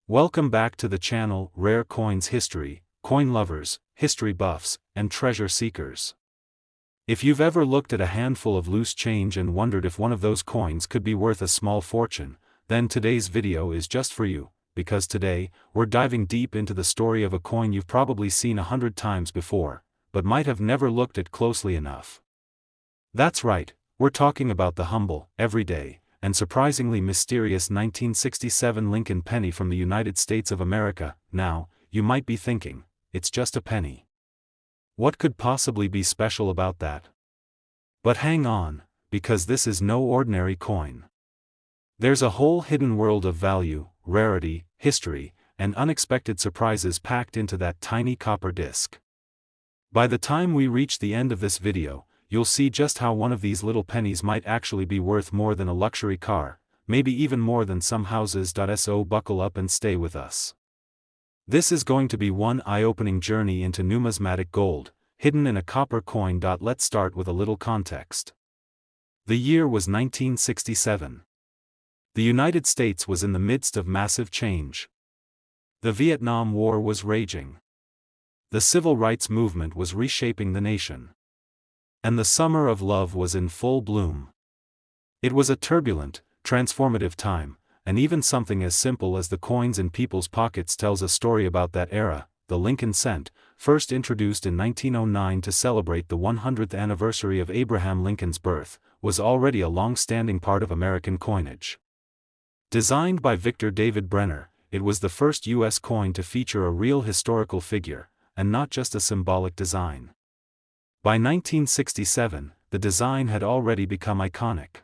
Welcome back to the channel, Rare Coins History, coin lovers, history buffs, and treasure seekers. If you've ever looked at a handful of loose change and wondered if one of those coins could be worth a small fortune, then today's video is just for you, because today, we're diving deep into the story of a coin you've probably seen 100 times before, but might have never looked at closely enough. That's right, we're talking about the humble, everyday, and surprisingly mysterious 1967 Lincoln penny from the United States of America. Now, you might be thinking, it's just a penny. What could possibly be special about that? But hang on, because this is no ordinary coin. There's a whole hidden world of value, rarity, history, and unexpected surprises packed into that tiny copper disc. By the time we reach the end of this video, you'll see just how one of these little pennies might actually be worth more than a luxury car, maybe even more than some houses. So buckle up and stay with us. This is going to be one eye-opening journey into numismatic gold, hidden in a copper coin. Let's start with a little context. The year was 1967. The United States was in the midst of massive change. The Vietnam War was raging. The civil rights movement was reshaping the nation. And the summer of love was in full bloom. It was a turbulent, transformative time, and even something as simple as the coins in people's pockets tells a story about that era. The Lincoln cent, first introduced in 1909 to celebrate the 100th anniversary of Abraham Lincoln's birth, was already a long-standing part of American coinage. Designed by Victor David Brenner, it was the first U.S. coin to feature a real historical figure, and not just a symbolic design. By 1967, the design had already become iconic.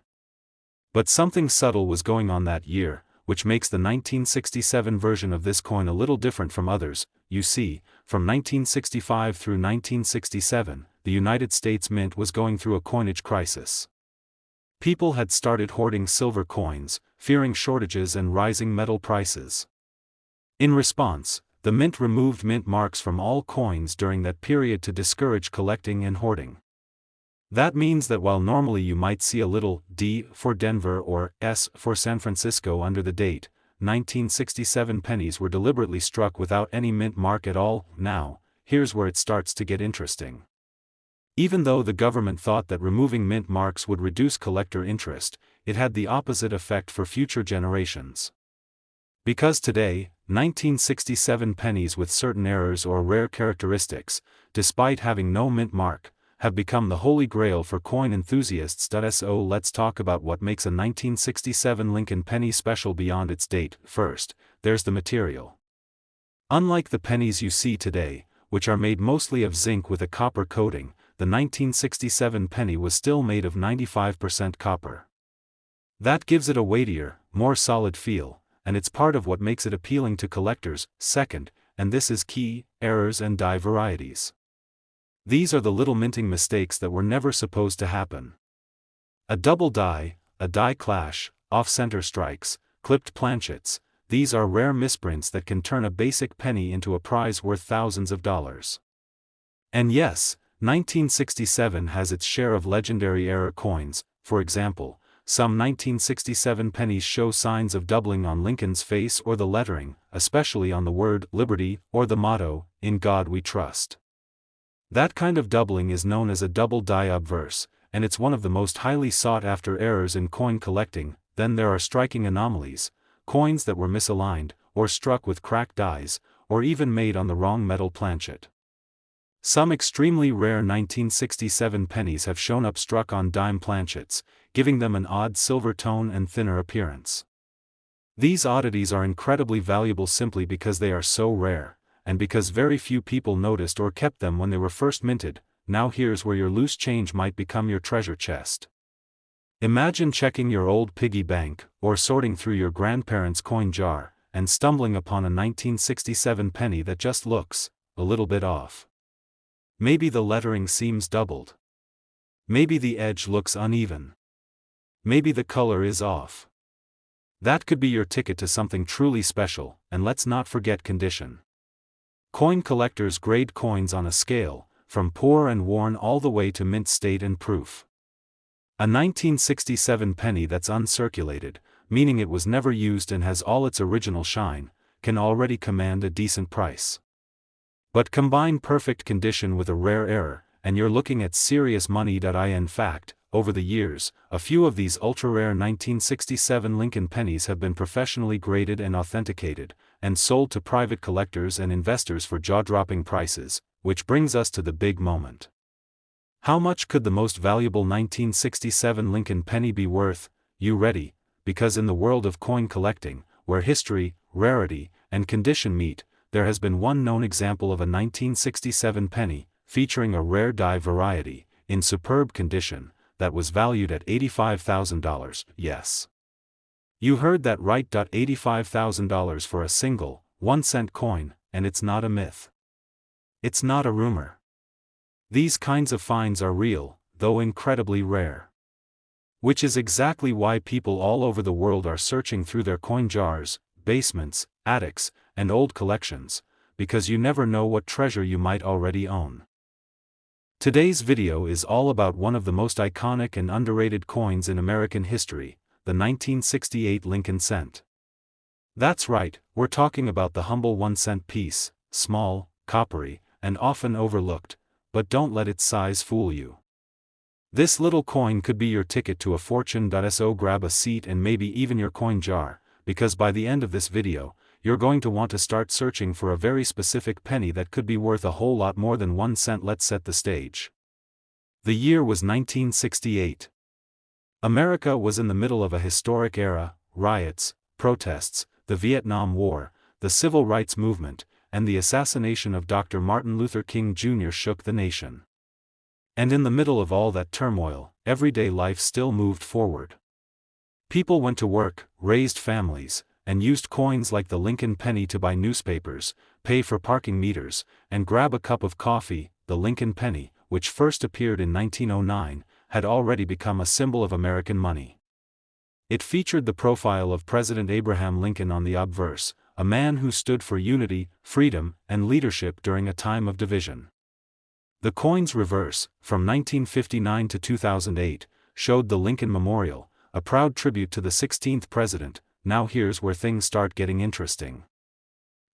But something subtle was going on that year, which makes the 1967 version of this coin a little different from others. You see, from 1965 through 1967, the United States Mint was going through a coinage crisis. People had started hoarding silver coins, fearing shortages and rising metal prices. In response, the Mint removed mint marks from all coins during that period to discourage collecting and hoarding. That means that while normally you might see a little D for Denver or S for San Francisco under the date, 1967 pennies were deliberately struck without any mint mark at all. Now, here's where it starts to get interesting. Even though the government thought that removing mint marks would reduce collector interest, it had the opposite effect for future generations. Because today, 1967 pennies with certain errors or rare characteristics, despite having no mint mark, have become the holy grail for coin enthusiasts. So let's talk about what makes a 1967 Lincoln penny special beyond its date. First, there's the material. Unlike the pennies you see today, which are made mostly of zinc with a copper coating, the 1967 penny was still made of 95% copper. That gives it a weightier, more solid feel, and it's part of what makes it appealing to collectors. Second, and this is key, errors and die varieties. These are the little minting mistakes that were never supposed to happen. A double die, a die clash, off-center strikes, clipped planchets, these are rare misprints that can turn a basic penny into a prize worth thousands of dollars. And yes, 1967 has its share of legendary error coins. For example, some 1967 pennies show signs of doubling on Lincoln's face or the lettering, especially on the word liberty or the motto, "In God We Trust." That kind of doubling is known as a double die obverse, and it's one of the most highly sought-after errors in coin collecting. Then there are striking anomalies, coins that were misaligned, or struck with cracked dies, or even made on the wrong metal planchet. Some extremely rare 1967 pennies have shown up struck on dime planchets, giving them an odd silver tone and thinner appearance. These oddities are incredibly valuable simply because they are so rare, and because very few people noticed or kept them when they were first minted. Now here's where your loose change might become your treasure chest. Imagine checking your old piggy bank, or sorting through your grandparents' coin jar, and stumbling upon a 1967 penny that just looks a little bit off. Maybe the lettering seems doubled. Maybe the edge looks uneven. Maybe the color is off. That could be your ticket to something truly special, and let's not forget condition. Coin collectors grade coins on a scale, from poor and worn all the way to mint state and proof. A 1967 penny that's uncirculated, meaning it was never used and has all its original shine, can already command a decent price. But combine perfect condition with a rare error, and you're looking at serious money. In fact, over the years, a few of these ultra-rare 1967 Lincoln pennies have been professionally graded and authenticated, and sold to private collectors and investors for jaw-dropping prices, which brings us to the big moment. How much could the most valuable 1967 Lincoln penny be worth? You ready? Because in the world of coin collecting, where history, rarity, and condition meet, there has been one known example of a 1967 penny, featuring a rare die variety, in superb condition, that was valued at $85,000, yes. You heard that right. $85,000 for a single, 1-cent coin, and it's not a myth. It's not a rumor. These kinds of finds are real, though incredibly rare. Which is exactly why people all over the world are searching through their coin jars, basements, attics, and old collections, because you never know what treasure you might already own. Today's video is all about one of the most iconic and underrated coins in American history, the 1968 Lincoln cent. That's right, we're talking about the humble 1-cent piece, small, coppery, and often overlooked, but don't let its size fool you. This little coin could be your ticket to a fortune. So grab a seat and maybe even your coin jar, because by the end of this video, you're going to want to start searching for a very specific penny that could be worth a whole lot more than 1 cent. Let's set the stage. The year was 1968. America was in the middle of a historic era: riots, protests, the Vietnam War, the Civil Rights Movement, and the assassination of Dr. Martin Luther King Jr. shook the nation. And in the middle of all that turmoil, everyday life still moved forward. People went to work, raised families, and used coins like the Lincoln penny to buy newspapers, pay for parking meters, and grab a cup of coffee. The Lincoln penny, which first appeared in 1909, had already become a symbol of American money. It featured the profile of President Abraham Lincoln on the obverse, a man who stood for unity, freedom, and leadership during a time of division. The coin's reverse, from 1959 to 2008, showed the Lincoln Memorial, a proud tribute to the 16th president. Now here's where things start getting interesting.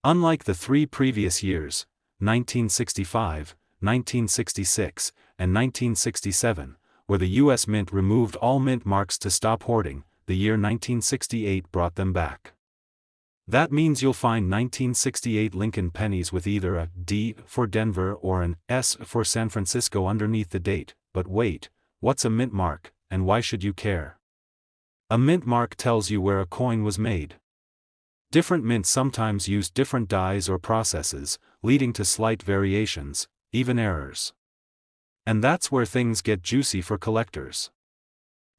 Unlike the 3 previous years, 1965, 1966, and 1967, where the U.S. Mint removed all mint marks to stop hoarding, the year 1968 brought them back. That means you'll find 1968 Lincoln pennies with either a D for Denver or an S for San Francisco underneath the date. But wait, what's a mint mark, and why should you care? A mint mark tells you where a coin was made. Different mints sometimes use different dies or processes, leading to slight variations, even errors. And that's where things get juicy for collectors.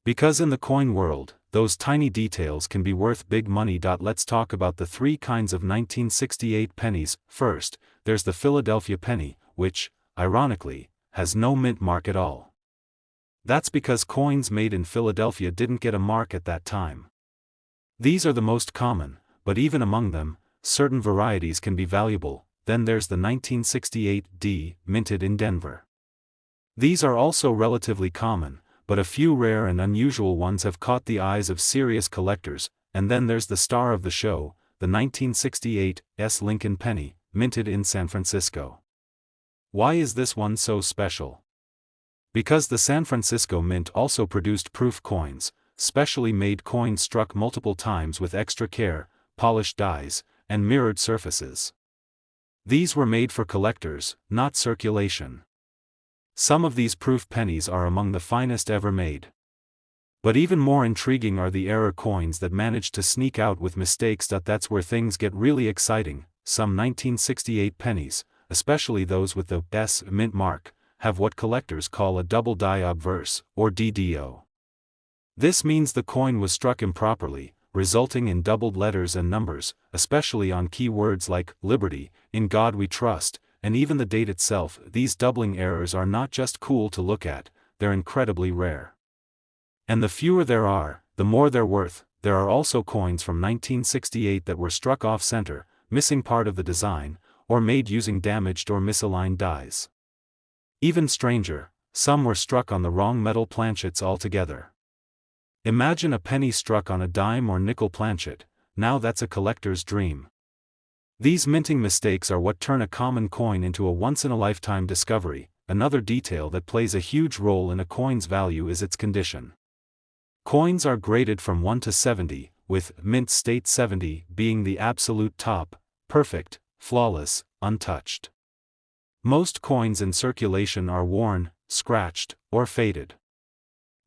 Because in the coin world, those tiny details can be worth big money. Let's talk about the 3 kinds of 1968 pennies. First, there's the Philadelphia penny, which, ironically, has no mint mark at all. That's because coins made in Philadelphia didn't get a mark at that time. These are the most common, but even among them, certain varieties can be valuable. Then there's the 1968 D, minted in Denver. These are also relatively common, but a few rare and unusual ones have caught the eyes of serious collectors. And then there's the star of the show, the 1968 S Lincoln penny, minted in San Francisco. Why is this one so special? Because the San Francisco Mint also produced proof coins, specially made coins struck multiple times with extra care, polished dies, and mirrored surfaces. These were made for collectors, not circulation. Some of these proof pennies are among the finest ever made. But even more intriguing are the error coins that managed to sneak out with mistakes. That's where things get really exciting. Some 1968 pennies, especially those with the S mint mark, have what collectors call a double die obverse, or DDO. This means the coin was struck improperly, resulting in doubled letters and numbers, especially on key words like liberty, in God we trust, and even the date itself. These doubling errors are not just cool to look at, they're incredibly rare. And the fewer there are, the more they're worth. There are also coins from 1968 that were struck off-center, missing part of the design, or made using damaged or misaligned dies. Even stranger, some were struck on the wrong metal planchets altogether. Imagine a penny struck on a dime or nickel planchet. Now that's a collector's dream. These minting mistakes are what turn a common coin into a once-in-a-lifetime discovery. Another detail that plays a huge role in a coin's value is its condition. Coins are graded from 1 to 70, with mint state 70 being the absolute top, perfect, flawless, untouched. Most coins in circulation are worn, scratched, or faded.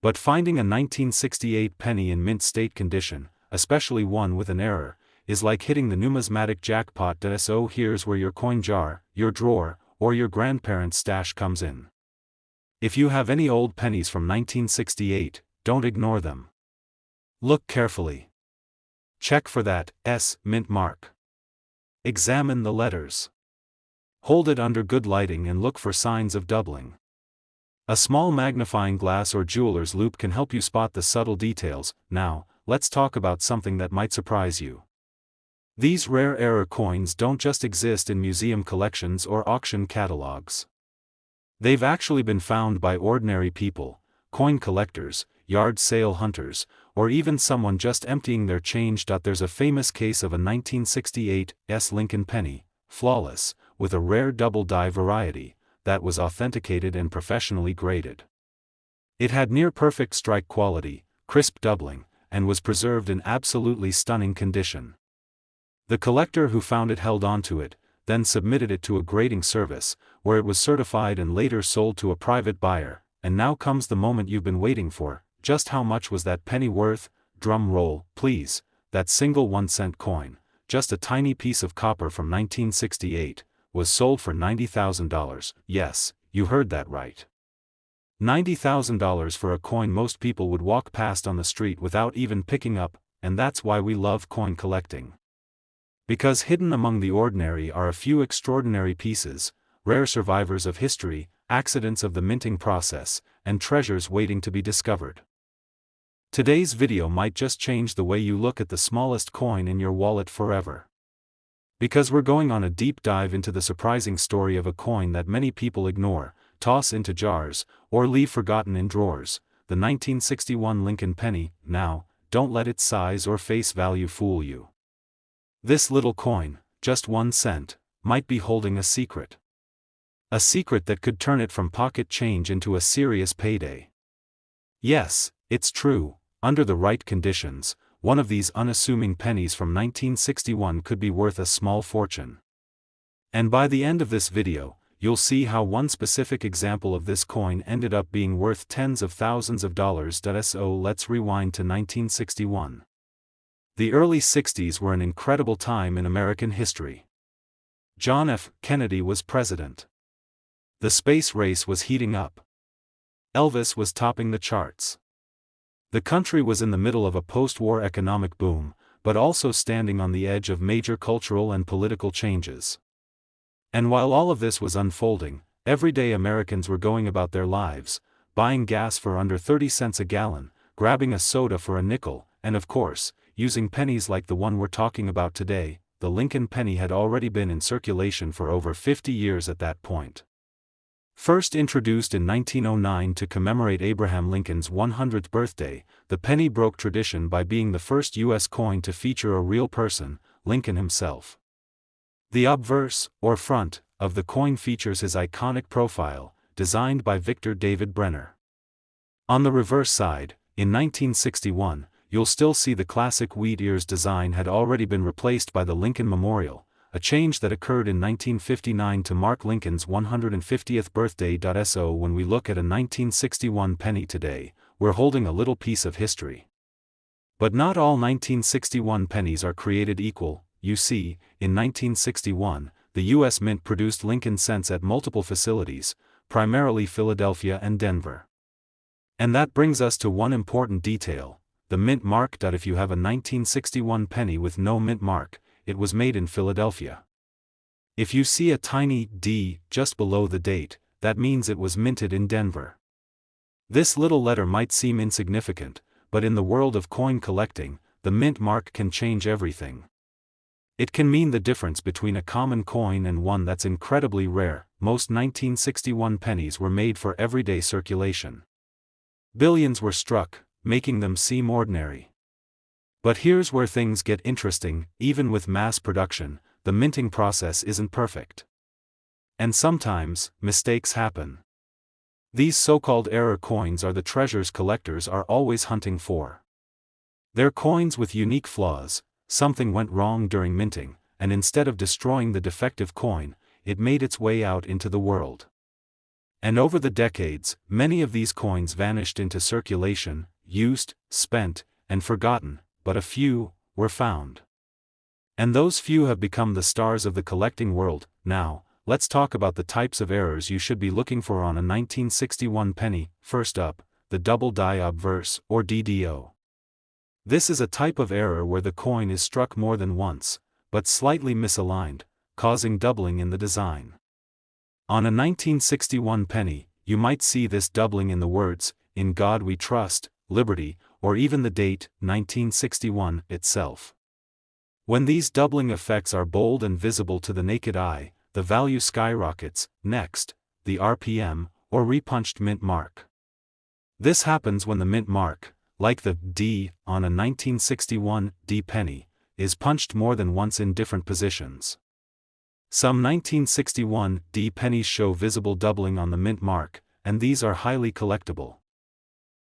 But finding a 1968 penny in mint state condition, especially one with an error, is like hitting the numismatic jackpot. So here's where your coin jar, your drawer, or your grandparents' stash comes in. If you have any old pennies from 1968, don't ignore them. Look carefully. Check for that S mint mark. Examine the letters. Hold it under good lighting and look for signs of doubling. A small magnifying glass or jeweler's loupe can help you spot the subtle details. Now, let's talk about something that might surprise you. These rare error coins don't just exist in museum collections or auction catalogs. They've actually been found by ordinary people, coin collectors, yard sale hunters, or even someone just emptying their change. There's a famous case of a 1968 Lincoln penny, flawless, with a rare double die variety, that was authenticated and professionally graded. It had near-perfect strike quality, crisp doubling, and was preserved in absolutely stunning condition. The collector who found it held onto it, then submitted it to a grading service, where it was certified and later sold to a private buyer. And now comes the moment you've been waiting for. Just how much was that penny worth? Drum roll, please. That single 1-cent coin, just a tiny piece of copper from 1968, was sold for $90,000. Yes, you heard that right. $90,000 for a coin most people would walk past on the street without even picking up, and that's why we love coin collecting. Because hidden among the ordinary are a few extraordinary pieces, rare survivors of history, accidents of the minting process, and treasures waiting to be discovered. Today's video might just change the way you look at the smallest coin in your wallet forever. Because we're going on a deep dive into the surprising story of a coin that many people ignore, toss into jars, or leave forgotten in drawers, the 1961 Lincoln penny. Now, don't let its size or face value fool you. This little coin, just 1 cent, might be holding a secret. A secret that could turn it from pocket change into a serious payday. Yes, it's true, under the right conditions, one of these unassuming pennies from 1961 could be worth a small fortune. And by the end of this video, you'll see how one specific example of this coin ended up being worth tens of thousands of dollars. So let's rewind to 1961. The early 60s were an incredible time in American history. John F. Kennedy was president. The space race was heating up. Elvis was topping the charts. The country was in the middle of a post-war economic boom, but also standing on the edge of major cultural and political changes. And while all of this was unfolding, everyday Americans were going about their lives, buying gas for under 30 cents a gallon, grabbing a soda for a nickel, and of course, using pennies like the one we're talking about today. The Lincoln penny had already been in circulation for over 50 years at that point. First introduced in 1909 to commemorate Abraham Lincoln's 100th birthday, the penny broke tradition by being the first U.S. coin to feature a real person, Lincoln himself. The obverse, or front, of the coin features his iconic profile, designed by Victor David Brenner. On the reverse side, in 1961, you'll still see the classic wheat ears design had already been replaced by the Lincoln Memorial, a change that occurred in 1959 to mark Lincoln's 150th birthday. So when we look at a 1961 penny today, we're holding a little piece of history. But not all 1961 pennies are created equal. You see, in 1961, the U.S. Mint produced Lincoln cents at multiple facilities, primarily Philadelphia and Denver. And that brings us to one important detail: the mint mark. If you have a 1961 penny with no mint mark, it was made in Philadelphia. If you see a tiny D just below the date, that means it was minted in Denver. This little letter might seem insignificant, but in the world of coin collecting, the mint mark can change everything. It can mean the difference between a common coin and one that's incredibly rare. Most 1961 pennies were made for everyday circulation. Billions were struck, making them seem ordinary. But here's where things get interesting. Even with mass production, the minting process isn't perfect. And sometimes, mistakes happen. These so-called error coins are the treasures collectors are always hunting for. They're coins with unique flaws. Something went wrong during minting, and instead of destroying the defective coin, it made its way out into the world. And over the decades, many of these coins vanished into circulation, used, spent, and forgotten, but a few were found. And those few have become the stars of the collecting world. Now, let's talk about the types of errors you should be looking for on a 1961 penny. First up, the double die obverse, or DDO. This is a type of error where the coin is struck more than once, but slightly misaligned, causing doubling in the design. On a 1961 penny, you might see this doubling in the words, "In God We Trust," "Liberty," or even the date, 1961, itself. When these doubling effects are bold and visible to the naked eye, the value skyrockets. Next, the RPM, or repunched mint mark. This happens when the mint mark, like the D on a 1961 D penny, is punched more than once in different positions. Some 1961 D pennies show visible doubling on the mint mark, and these are highly collectible.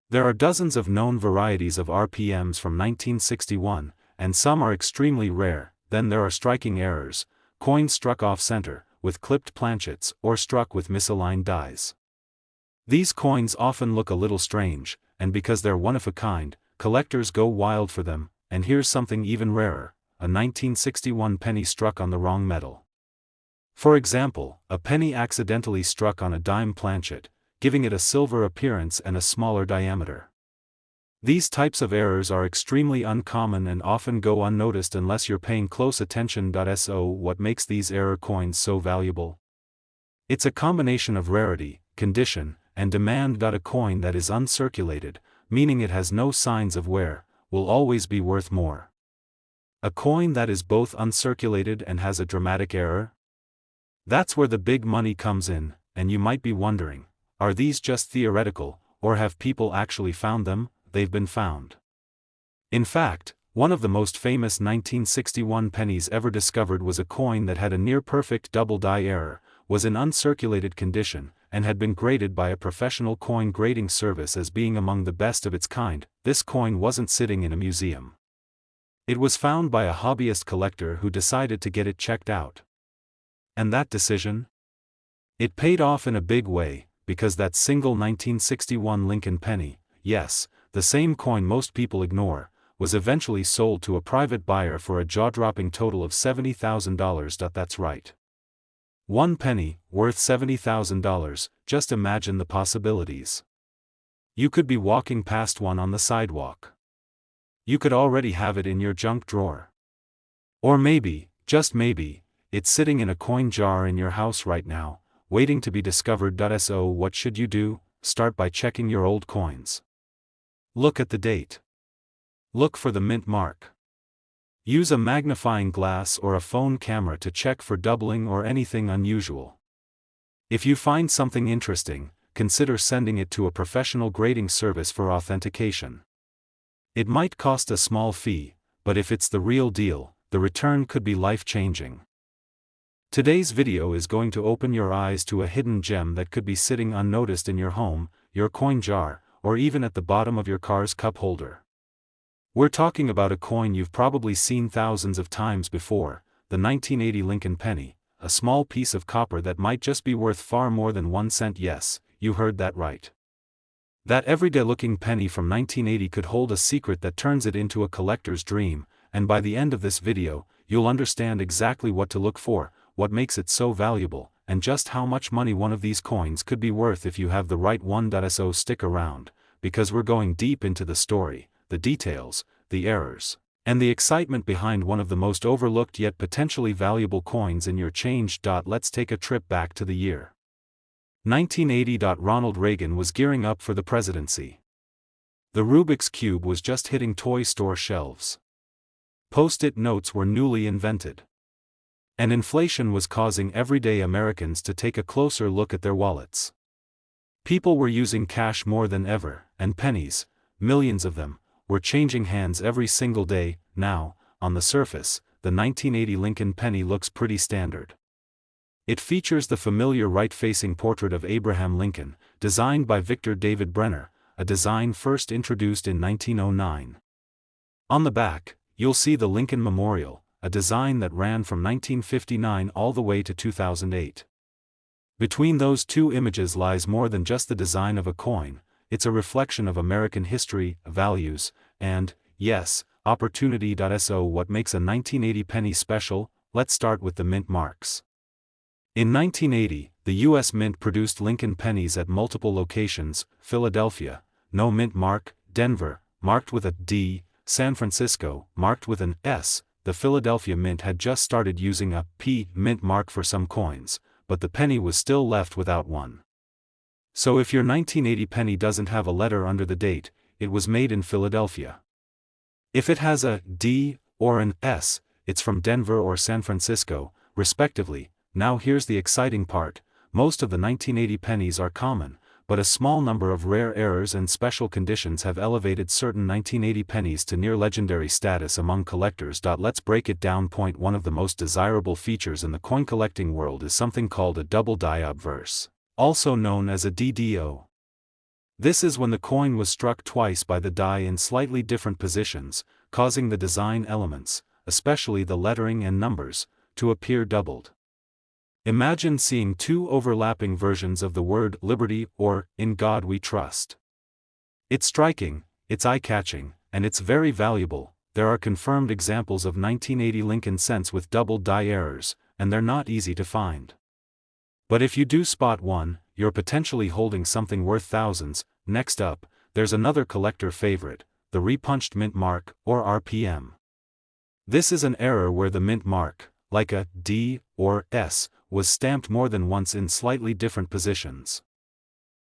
There are dozens of known varieties of RPMs from 1961, and some are extremely rare. Then there are striking errors, coins struck off-center, with clipped planchets, or struck with misaligned dies. These coins often look a little strange, and because they're one of a kind, collectors go wild for them. And here's something even rarer, a 1961 penny struck on the wrong metal. For example, a penny accidentally struck on a dime planchet, giving it a silver appearance and a smaller diameter. These types of errors are extremely uncommon and often go unnoticed unless you're paying close attention. So what makes these error coins so valuable? It's a combination of rarity, condition, and demand. A coin that is uncirculated, meaning it has no signs of wear, will always be worth more. A coin that is both uncirculated and has a dramatic error? That's where the big money comes in, and you might be wondering, are these just theoretical, or have people actually found them? They've been found. In fact, one of the most famous 1961 pennies ever discovered was a coin that had a near-perfect double die error, was in uncirculated condition, and had been graded by a professional coin grading service as being among the best of its kind. This coin wasn't sitting in a museum. It was found by a hobbyist collector who decided to get it checked out. And that decision? It paid off in a big way, because that single 1961 Lincoln penny, yes, the same coin most people ignore, was eventually sold to a private buyer for a jaw-dropping total of $70,000. That's right. One penny, worth $70,000, just imagine the possibilities. You could be walking past one on the sidewalk. You could already have it in your junk drawer. Or maybe, just maybe, it's sitting in a coin jar in your house right now, waiting to be discovered. So what should you do? Start by checking your old coins. Look at the date. Look for the mint mark. Use a magnifying glass or a phone camera to check for doubling or anything unusual. If you find something interesting, consider sending it to a professional grading service for authentication. It might cost a small fee, but if it's the real deal, the return could be life-changing. Today's video is going to open your eyes to a hidden gem that could be sitting unnoticed in your home, your coin jar, or even at the bottom of your car's cup holder. We're talking about a coin you've probably seen thousands of times before, the 1980 Lincoln penny, a small piece of copper that might just be worth far more than 1 cent. Yes, you heard that right. That everyday-looking penny from 1980 could hold a secret that turns it into a collector's dream, and by the end of this video, you'll understand exactly what to look for, what makes it so valuable, and just how much money one of these coins could be worth if you have the right one. So stick around, because we're going deep into the story, the details, the errors, and the excitement behind one of the most overlooked yet potentially valuable coins in your change. Let's take a trip back to the year 1980. Ronald Reagan was gearing up for the presidency. The Rubik's Cube was just hitting toy store shelves. Post-it notes were newly invented. And inflation was causing everyday Americans to take a closer look at their wallets. People were using cash more than ever, and pennies, millions of them, were changing hands every single day. Now, on the surface, the 1980 Lincoln penny looks pretty standard. It features the familiar right-facing portrait of Abraham Lincoln, designed by Victor David Brenner, a design first introduced in 1909. On the back, you'll see the Lincoln Memorial, a design that ran from 1959 all the way to 2008. Between those two images lies more than just the design of a coin, it's a reflection of American history, values, and, yes, opportunity. So what makes a 1980 penny special? Let's start with the mint marks. In 1980, the U.S. Mint produced Lincoln pennies at multiple locations: Philadelphia, no mint mark; Denver, marked with a D; San Francisco, marked with an S. The Philadelphia Mint had just started using a P mint mark for some coins, but the penny was still left without one. So if your 1980 penny doesn't have a letter under the date, it was made in Philadelphia. If it has a D or an S, it's from Denver or San Francisco, respectively. Now here's the exciting part: most of the 1980 pennies are common, but a small number of rare errors and special conditions have elevated certain 1980 pennies to near legendary status among collectors. Let's break it down. Point 1: of the most desirable features in the coin collecting world is something called a double die obverse, also known as a DDO. This is when the coin was struck twice by the die in slightly different positions, causing the design elements, especially the lettering and numbers, to appear doubled. Imagine seeing two overlapping versions of the word liberty or in God we trust. It's striking, it's eye-catching, and it's very valuable. There are confirmed examples of 1980 Lincoln cents with double die errors, and they're not easy to find. But if you do spot one, you're potentially holding something worth thousands. Next up, there's another collector favorite, the repunched mint mark, or RPM. This is an error where the mint mark, like a D or S, was stamped more than once in slightly different positions.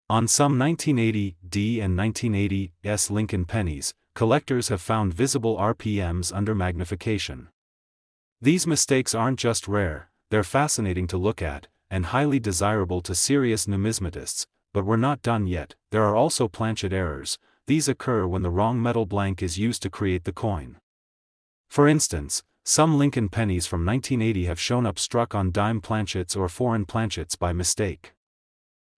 On some 1980 D and 1980 S Lincoln pennies, collectors have found visible RPMs under magnification. These mistakes aren't just rare, they're fascinating to look at, and highly desirable to serious numismatists. But we're not done yet. There are also planchet errors. These occur when the wrong metal blank is used to create the coin. For instance, some Lincoln pennies from 1980 have shown up struck on dime planchets or foreign planchets by mistake.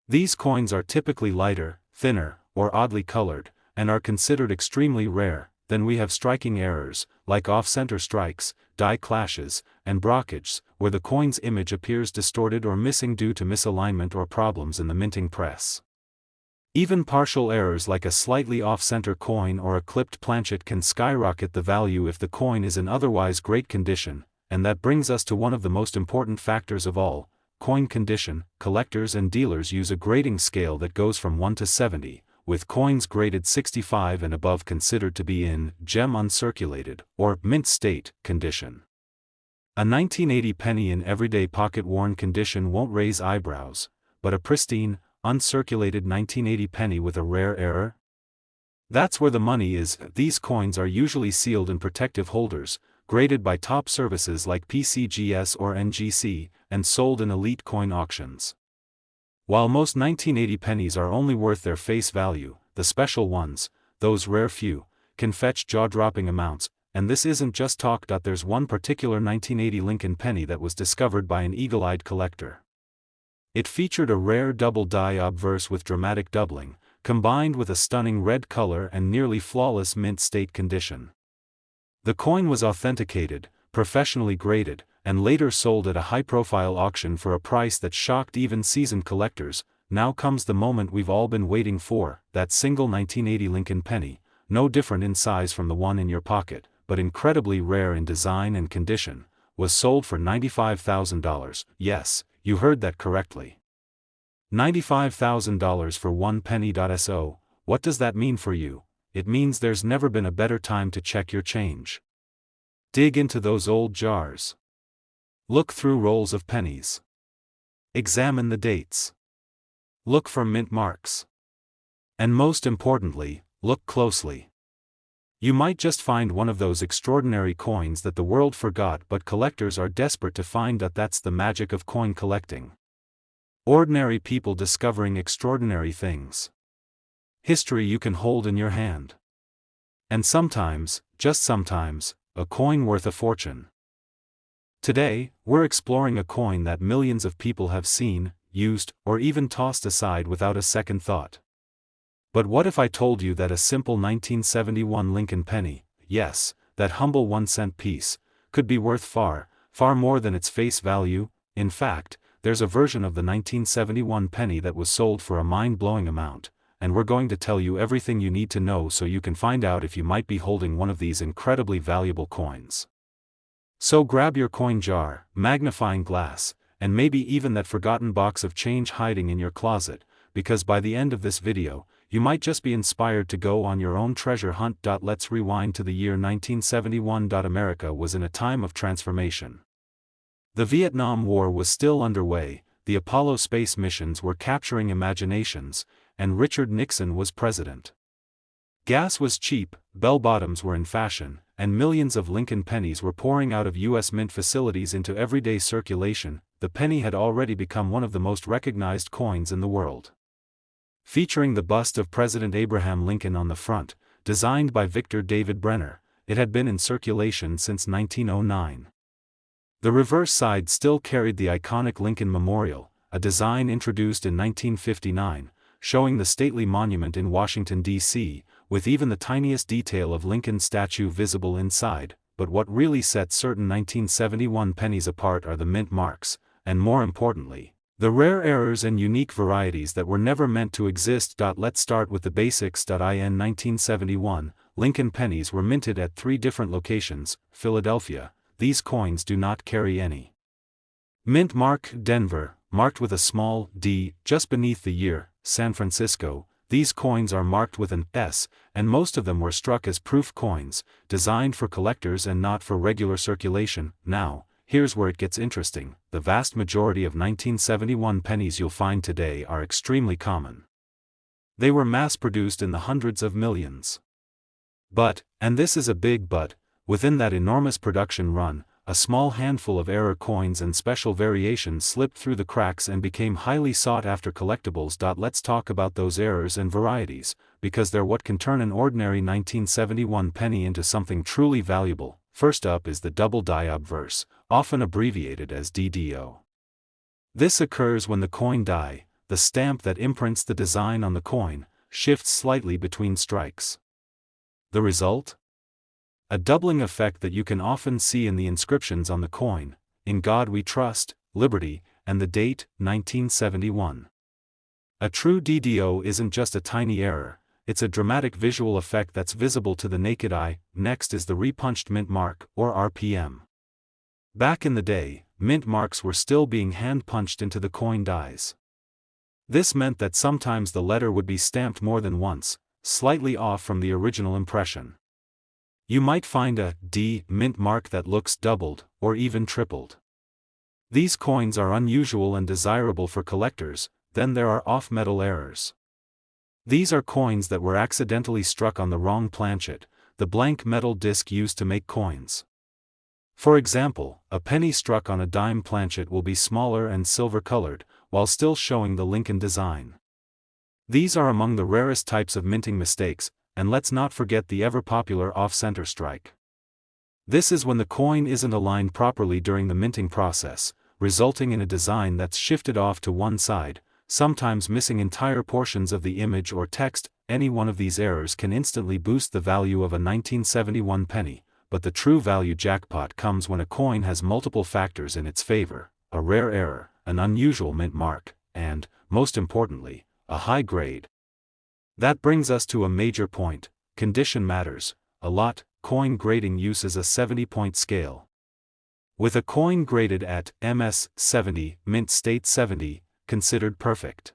These coins are typically lighter, thinner, or oddly colored, and are considered extremely rare. Then we have striking errors, like off-center strikes, die clashes, and brockages, where the coin's image appears distorted or missing due to misalignment or problems in the minting press. Even partial errors like a slightly off-center coin or a clipped planchet can skyrocket the value if the coin is in otherwise great condition, and that brings us to one of the most important factors of all: coin condition. Collectors and dealers use a grading scale that goes from 1 to 70, with coins graded 65 and above considered to be in gem uncirculated, or mint state, condition. A 1980 penny in everyday pocket-worn condition won't raise eyebrows, but a pristine, uncirculated 1980 penny with a rare error? That's where the money is. These coins are usually sealed in protective holders, graded by top services like PCGS or NGC, and sold in elite coin auctions. While most 1980 pennies are only worth their face value, the special ones, those rare few, can fetch jaw-dropping amounts, and this isn't just talk. There's one particular 1980 Lincoln penny that was discovered by an eagle-eyed collector. It featured a rare double die obverse with dramatic doubling, combined with a stunning red color and nearly flawless mint state condition. The coin was authenticated, professionally graded, and later sold at a high-profile auction for a price that shocked even seasoned collectors. Now comes the moment we've all been waiting for: that single 1980 Lincoln penny, no different in size from the one in your pocket, but incredibly rare in design and condition, was sold for $95,000. Yes, you heard that correctly. $95,000 for one penny. So, what does that mean for you? It means there's never been a better time to check your change. Dig into those old jars. Look through rolls of pennies. Examine the dates. Look for mint marks. And most importantly, look closely. You might just find one of those extraordinary coins that the world forgot, but collectors are desperate to find. That's the magic of coin collecting. Ordinary people discovering extraordinary things. History you can hold in your hand. And sometimes, just sometimes, a coin worth a fortune. Today, we're exploring a coin that millions of people have seen, used, or even tossed aside without a second thought. But what if I told you that a simple 1971 Lincoln penny, yes, that humble 1-cent piece, could be worth far, far more than its face value? In fact, there's a version of the 1971 penny that was sold for a mind-blowing amount, and we're going to tell you everything you need to know so you can find out if you might be holding one of these incredibly valuable coins. So grab your coin jar, magnifying glass, and maybe even that forgotten box of change hiding in your closet, because by the end of this video, you might just be inspired to go on your own treasure hunt. Let's rewind to the year 1971. America was in a time of transformation. The Vietnam War was still underway, the Apollo space missions were capturing imaginations, and Richard Nixon was president. Gas was cheap, bell-bottoms were in fashion, and millions of Lincoln pennies were pouring out of U.S. Mint facilities into everyday circulation. The penny had already become one of the most recognized coins in the world. Featuring the bust of President Abraham Lincoln on the front, designed by Victor David Brenner, it had been in circulation since 1909. The reverse side still carried the iconic Lincoln Memorial, a design introduced in 1959, showing the stately monument in Washington, D.C., with even the tiniest detail of Lincoln's statue visible inside. But what really set certain 1971 pennies apart are the mint marks, and more importantly, the rare errors and unique varieties that were never meant to exist. Let's start with the basics. In 1971, Lincoln pennies were minted at 3 different locations. Philadelphia, these coins do not carry any mint mark. Denver, marked with a small d just beneath the year. San Francisco, these coins are marked with an S, and most of them were struck as proof coins, designed for collectors and not for regular circulation. Now, here's where it gets interesting: the vast majority of 1971 pennies you'll find today are extremely common. They were mass-produced in the hundreds of millions. But, and this is a big but, within that enormous production run, a small handful of error coins and special variations slipped through the cracks and became highly sought-after collectibles. Let's talk about those errors and varieties, because they're what can turn an ordinary 1971 penny into something truly valuable. First up is the double die obverse, often abbreviated as DDO. This occurs when the coin die, the stamp that imprints the design on the coin, shifts slightly between strikes. The result? A doubling effect that you can often see in the inscriptions on the coin: "In God We Trust, Liberty," and the date, 1971. A true DDO isn't just a tiny error, it's a dramatic visual effect that's visible to the naked eye. Next is the repunched mint mark, or RPM. Back in the day, mint marks were still being hand-punched into the coin dies. This meant that sometimes the letter would be stamped more than once, slightly off from the original impression. You might find a D mint mark that looks doubled, or even tripled. These coins are unusual and desirable for collectors. Then there are off-metal errors. These are coins that were accidentally struck on the wrong planchet, the blank metal disc used to make coins. For example, a penny struck on a dime planchet will be smaller and silver-colored, while still showing the Lincoln design. These are among the rarest types of minting mistakes, and let's not forget the ever-popular off-center strike. This is when the coin isn't aligned properly during the minting process, resulting in a design that's shifted off to one side, sometimes missing entire portions of the image or text. Any one of these errors can instantly boost the value of a 1971 penny, but the true value jackpot comes when a coin has multiple factors in its favor: a rare error, an unusual mint mark, and, most importantly, a high grade. That brings us to a major point: condition matters a lot. Coin grading uses a 70-point scale. With a coin graded at MS 70, mint state 70, considered perfect.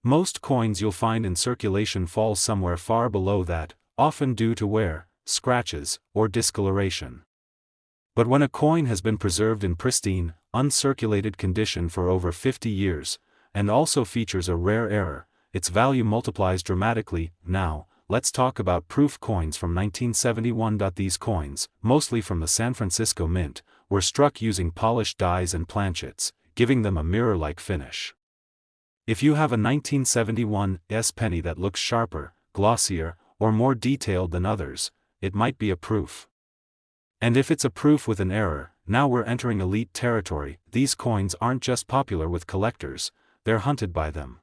Most coins you'll find in circulation fall somewhere far below that, often due to wear, scratches, or discoloration. But when a coin has been preserved in pristine, uncirculated condition for over 50 years, and also features a rare error, its value multiplies dramatically. Now, let's talk about proof coins from 1971. These coins, mostly from the San Francisco Mint, were struck using polished dies and planchets, giving them a mirror-like finish. If you have a 1971 penny that looks sharper, glossier, or more detailed than others, it might be a proof. And if it's a proof with an error, now we're entering elite territory. These coins aren't just popular with collectors, they're hunted by them.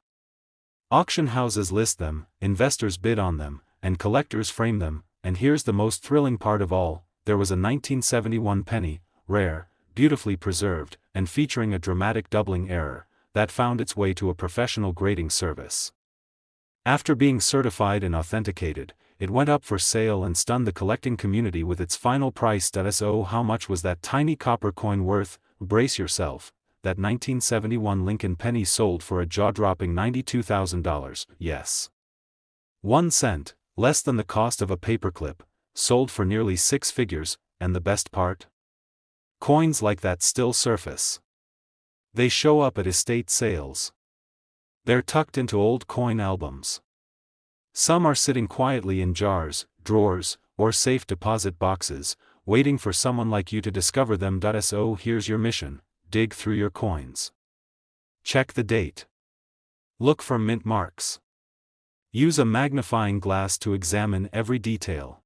Auction houses list them, investors bid on them, and collectors frame them. And here's the most thrilling part of all, there was a 1971 penny, rare, beautifully preserved, and featuring a dramatic doubling error, that found its way to a professional grading service. After being certified and authenticated, it went up for sale and stunned the collecting community with its final price. So how much was that tiny copper coin worth? Brace yourself, that 1971 Lincoln penny sold for a jaw-dropping $92,000, yes. 1 cent, less than the cost of a paperclip, sold for nearly 6 figures, and the best part? Coins like that still surface. They show up at estate sales. They're tucked into old coin albums. Some are sitting quietly in jars, drawers, or safe deposit boxes, waiting for someone like you to discover them. So here's your mission: dig through your coins. Check the date. Look for mint marks. Use a magnifying glass to examine every detail.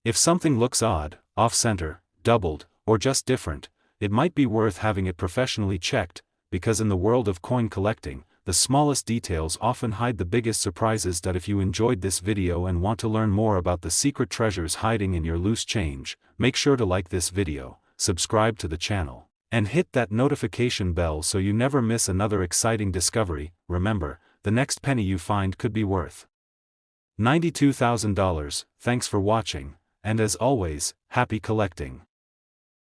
If something looks odd, off-center, doubled, or just different, it might be worth having it professionally checked, because in the world of coin collecting, the smallest details often hide the biggest surprises. If you enjoyed this video and want to learn more about the secret treasures hiding in your loose change, make sure to like this video, subscribe to the channel, and hit that notification bell so you never miss another exciting discovery. Remember, the next penny you find could be worth $92,000. Thanks for watching, and as always, happy collecting.